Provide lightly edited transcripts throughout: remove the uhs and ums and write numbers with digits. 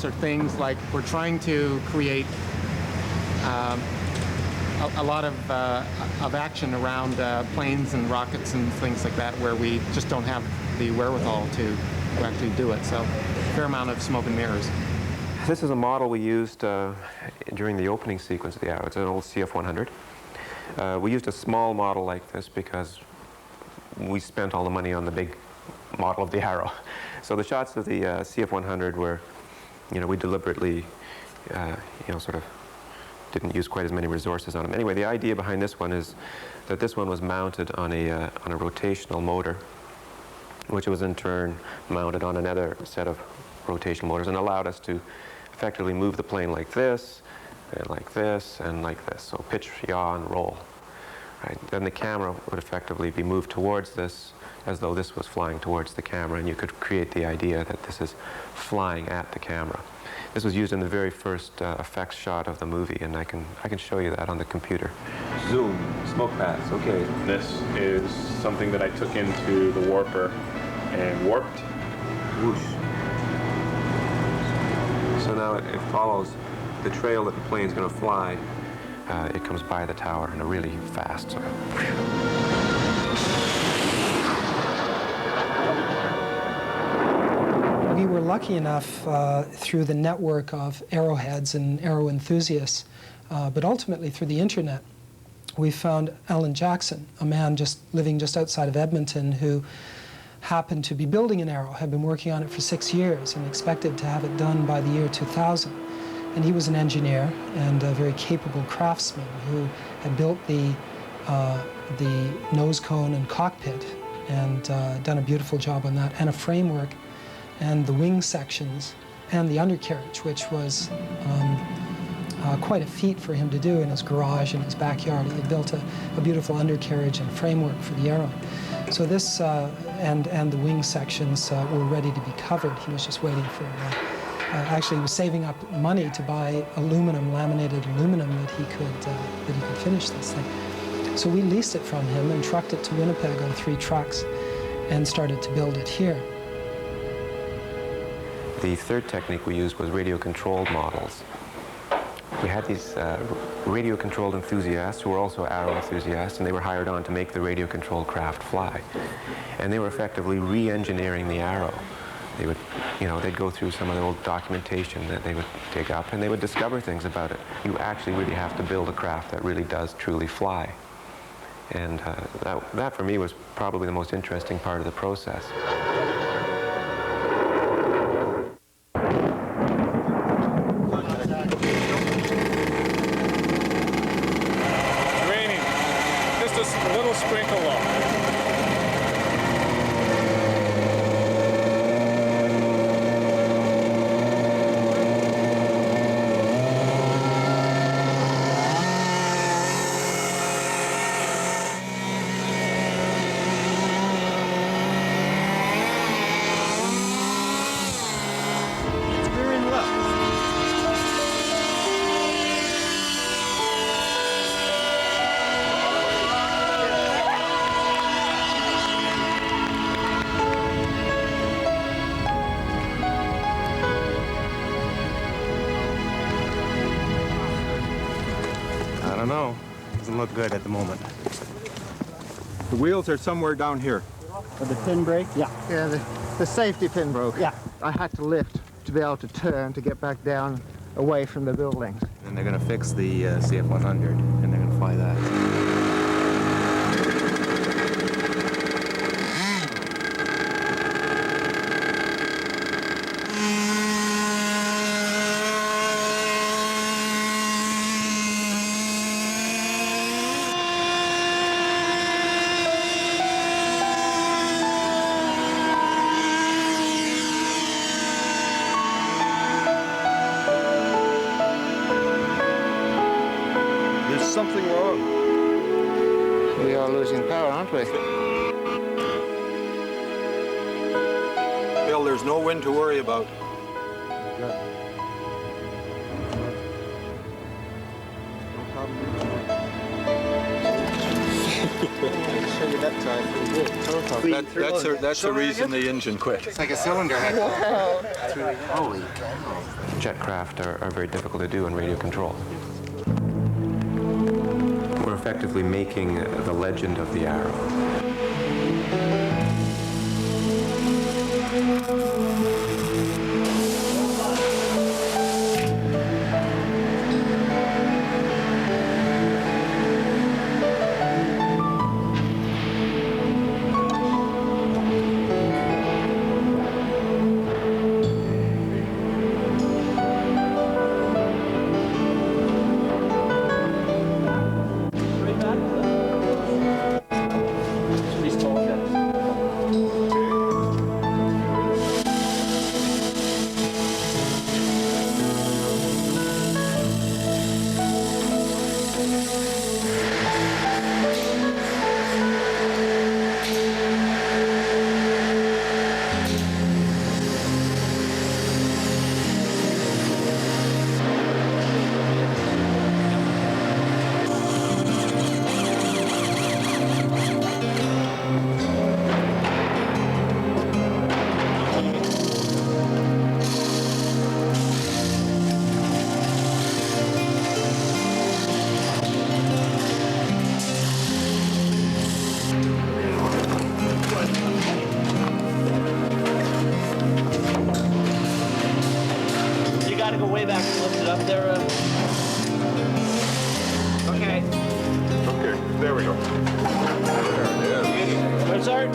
are things like we're trying to create a lot of action around planes and rockets and things like that, where we just don't have the wherewithal to actually do it. So, a fair amount of smoke and mirrors. This is a model we used during the opening sequence of the Arrow. It's an old CF-100. We used a small model like this because we spent all the money on the big model of the Arrow. So the shots of the CF-100 were, we deliberately, sort of didn't use quite as many resources on them. Anyway, the idea behind this one is that this one was mounted on a rotational motor, which was in turn mounted on another set of rotational motors, and allowed us to effectively move the plane like this, and like this, and like this. So pitch, yaw, and roll. Right? Then the camera would effectively be moved towards this as though this was flying towards the camera, and you could create the idea that this is flying at the camera. This was used in the very first effects shot of the movie, and I can show you that on the computer. Zoom, smoke pass, okay. This is something that I took into the warper and warped. Whoosh. So now it follows the trail that the plane's going to fly. It comes by the tower in a really fast sort of. We were lucky enough through the network of arrowheads and arrow enthusiasts, but ultimately through the internet, we found Alan Jackson, a man living just outside of Edmonton, who happened to be building an arrow, had been working on it for 6 years and expected to have it done by the year 2000. And he was an engineer and a very capable craftsman who had built the nose cone and cockpit and done a beautiful job on that, and a framework and the wing sections and the undercarriage, which was quite a feat for him to do in his garage in his backyard. He had built a beautiful undercarriage and framework for the Arrow. So this and the wing sections were ready to be covered. He was just waiting for actually he was saving up money to buy aluminum, laminated aluminum, that he could finish this thing. So we leased it from him and trucked it to Winnipeg on 3 trucks and started to build it here. The third technique we used was radio-controlled models. We had these radio-controlled enthusiasts who were also Arrow enthusiasts, and they were hired on to make the radio-controlled craft fly. And they were effectively re-engineering the Arrow. They would, they'd go through some of the old documentation that they would dig up, and they would discover things about it. You actually really have to build a craft that really does truly fly. And that for me was probably the most interesting part of the process. Raining. Just a little sprinkle low. No, doesn't look good at the moment. The wheels are somewhere down here. The pin brake? Yeah. Yeah, the safety pin broke. Yeah. I had to lift to be able to turn to get back down away from the buildings. And they're going to fix the CF-100, and they're going to fly that. Something wrong. We are losing power, aren't we? Bill, there's no wind to worry about. Good. show you that time. That's the reason the engine quit. It's like a cylinder head. Holy cow. Jet craft are very difficult to do in radio control. We're effectively making the legend of the Arrow. Gotta go way back and lift it up there. Okay. Okay, there we go. Where's Art?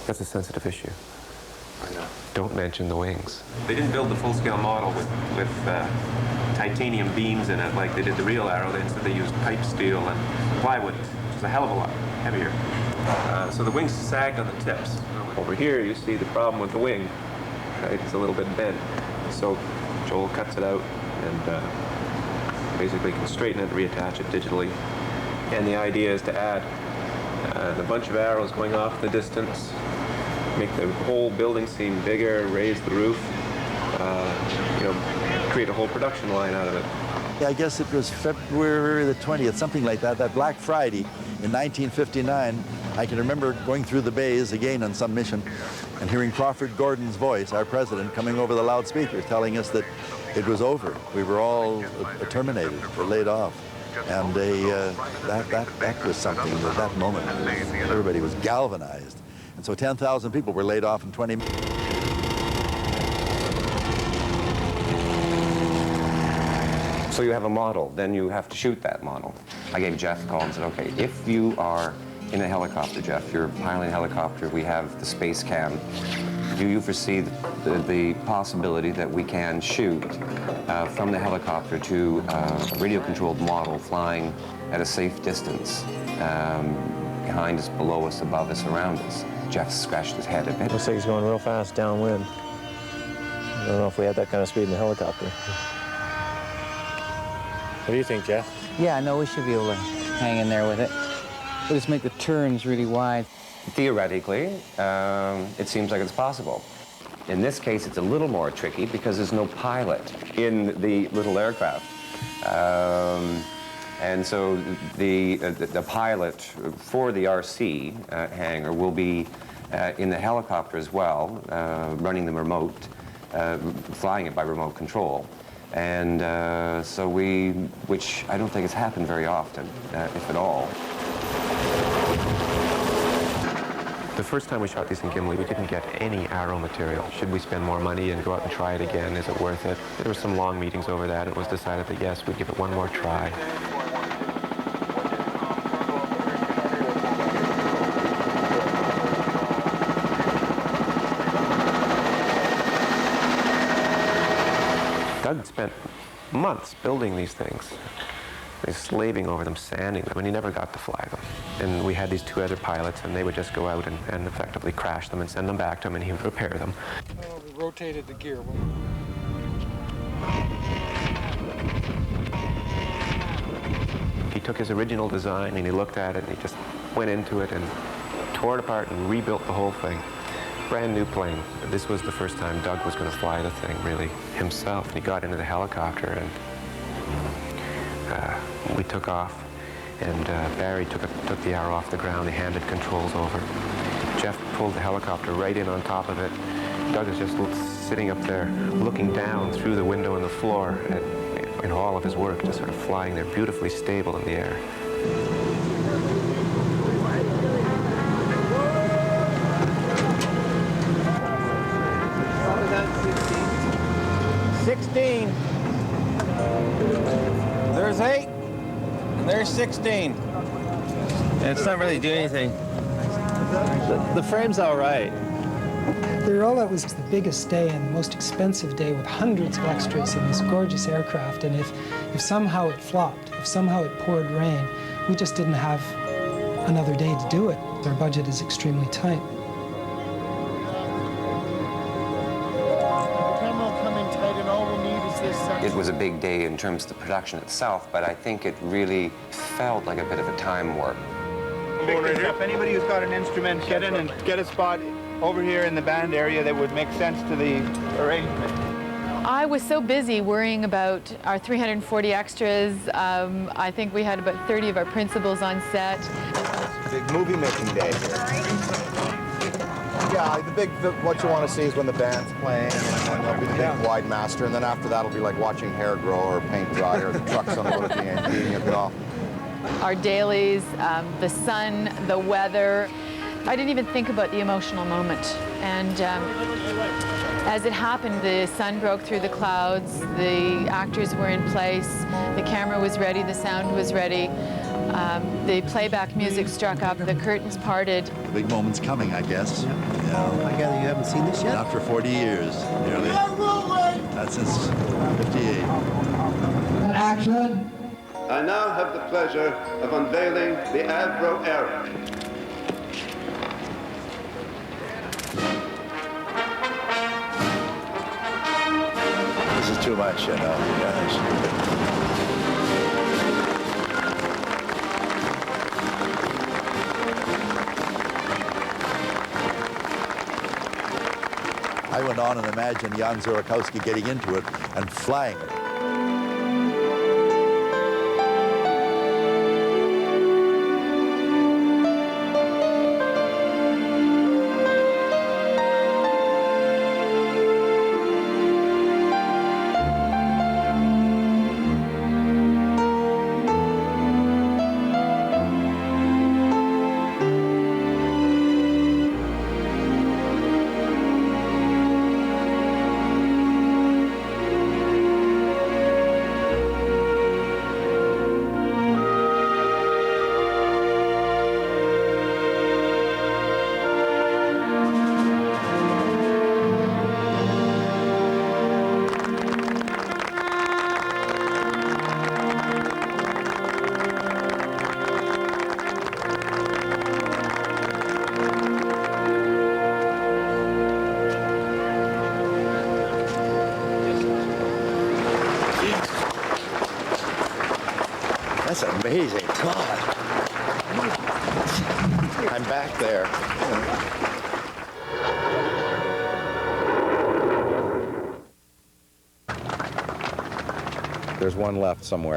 That's a sensitive issue. I know. Don't mention the wings. They didn't build the full-scale model with titanium beams in it like they did the real Arrow. Instead they used pipe steel and plywood, which is a hell of a lot heavier. So the wings sagged on the tips. Over here you see the problem with the wing. Right? It's a little bit bent. So Joel cuts it out and basically can straighten it, reattach it digitally. And the idea is to add a bunch of arrows going off in the distance, make the whole building seem bigger, raise the roof, create a whole production line out of it. I guess it was February the 20th, something like that, that Black Friday in 1959. I can remember going through the bays again on some mission and hearing Crawford Gordon's voice, our president, coming over the loudspeaker telling us that it was over. We were all terminated or laid off. And that was something, at that moment, everybody was galvanized. And so 10,000 people were laid off in 20 minutes. So you have a model, then you have to shoot that model. I gave Jeff a call and said, okay, if you are in a helicopter, Jeff, you're piloting a helicopter, we have the space cam, do you foresee the possibility that we can shoot from the helicopter to a radio-controlled model flying at a safe distance behind us, below us, above us, around us? Jeff scratched his head a bit. Looks like he's going real fast downwind. I don't know if we had that kind of speed in the helicopter. What do you think, Jeff? Yeah, no, we should be able to hang in there with it. We'll just make the turns really wide. Theoretically, it seems like it's possible. In this case, it's a little more tricky because there's no pilot in the little aircraft. And so the pilot for the RC hangar will be in the helicopter as well, running the remote, flying it by remote control. And which I don't think has happened very often, if at all. The first time we shot these in Gimli, we didn't get any Arrow material. Should we spend more money and go out and try it again? Is it worth it? There were some long meetings over that. It was decided that yes, we'd give it one more try. Doug spent months building these things. He's slaving over them, sanding them, and he never got to fly them. And we had these two other pilots, and they would just go out and effectively crash them and send them back to him, and he would repair them. Oh, we rotated the gear. He took his original design and he looked at it and he just went into it and tore it apart and rebuilt the whole thing. Brand new plane. This was the first time Doug was going to fly the thing really himself. He got into the helicopter and we took off, and Barry took the Avro off the ground. They handed controls over. Jeff pulled the helicopter right in on top of it. Doug is just sitting up there looking down through the window in the floor at all of his work, just sort of flying there, beautifully stable in the air. There's 8, and there's 16. And it's not really doing anything. The frame's all right. The rollout was the biggest day and the most expensive day with hundreds of extras in this gorgeous aircraft, and if somehow it flopped, if somehow it poured rain, we just didn't have another day to do it. Our budget is extremely tight. It was a big day in terms of the production itself, but I think it really felt like a bit of a time warp. If anybody who's got an instrument, get in and get a spot over here in the band area that would make sense to the arrangement. I was so busy worrying about our 340 extras. I think we had about 30 of our principals on set. Big movie making day here. Yeah, what you want to see is when the band's playing, and then there'll be the big wide master, and then after that it'll be like watching hair grow or paint dry or the trucks on the road at the end, eating it all. Our dailies, the sun, the weather. I didn't even think about the emotional moment. And as it happened, the sun broke through the clouds, the actors were in place, the camera was ready, the sound was ready. The playback music struck up, the curtains parted. The big moment's coming, I guess. I gather you haven't seen this yet? Not for 40 years, nearly. That's since 58. Action! I now have the pleasure of unveiling the Avro era. This is too much, you know, guys. I went on and imagined Jan Zurakowski getting into it and flying it. That's amazing. God. I'm back there. There's one left somewhere.